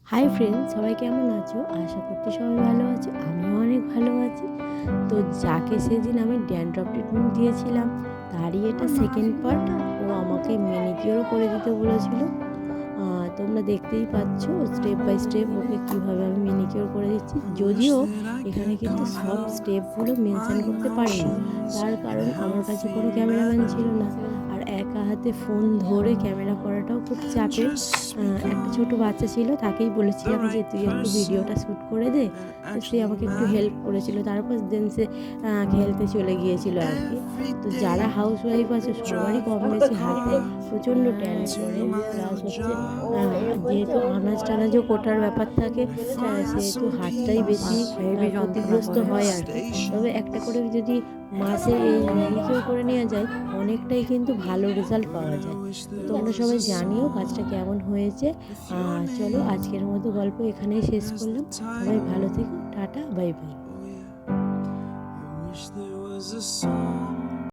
Hi friends, সবাই কেমন আছো? আশা করছি সবাই ভালো আছো। আমিও অনেক ভালো আছি। তো যাকে সেদিন আমি ড্যান্ড্রফ ট্রিটমেন্ট দিয়েছিলাম, তারই এটা সেকেন্ড পার্ট। ও আমাকে ম্যানিকিওরও করে দিতে বলেছিল। তোমরা দেখতেই পাচ্ছ স্টেপ বাই স্টেপ ওকে কীভাবে আমি ম্যানিকিওর করে দিচ্ছি। যদিও এখানে কিন্তু সব স্টেপগুলো মেনশান করতে পারিনি, তার কারণ আমার কাছে কোনো ক্যামেরাম্যান ছিল না, আর একা হাতে ফোন ধরে ক্যামেরা করাটাও খুব চাপের। একটা ছোট বাচ্চা ছিল, তাকেই বলেছিলাম যে তুই একটু ভিডিওটা শ্যুট করে দে। তো সে আমাকে একটু হেল্প করেছিল, তারপর দেন সে খেলতে চলে গিয়েছিল আর কি। তো যারা হাউস ওয়াইফ আছে সবারই কম বেশি হাতে প্রচণ্ড ট্যান পড়ে, প্লাস হচ্ছে যেহেতু আনাজ টানাজও কোটার ব্যাপার থাকে, সেহেতু হাতটাই বেশি ক্ষতিগ্রস্ত হয় আর কি। তবে একটা করে যদি মাসে এই ম্যানিকিওর করে নেওয়া যায়, অনেকটাই কিন্তু ভালো রেজাল্ট পাওয়া যায়। তো তোমরা সবাই জানিও কাজটা কেমন হয়েছে। চলো আজকের মতো গল্প এখানেই শেষ করলাম। সবাই ভালো থেকো, টাটা, বাই বাই।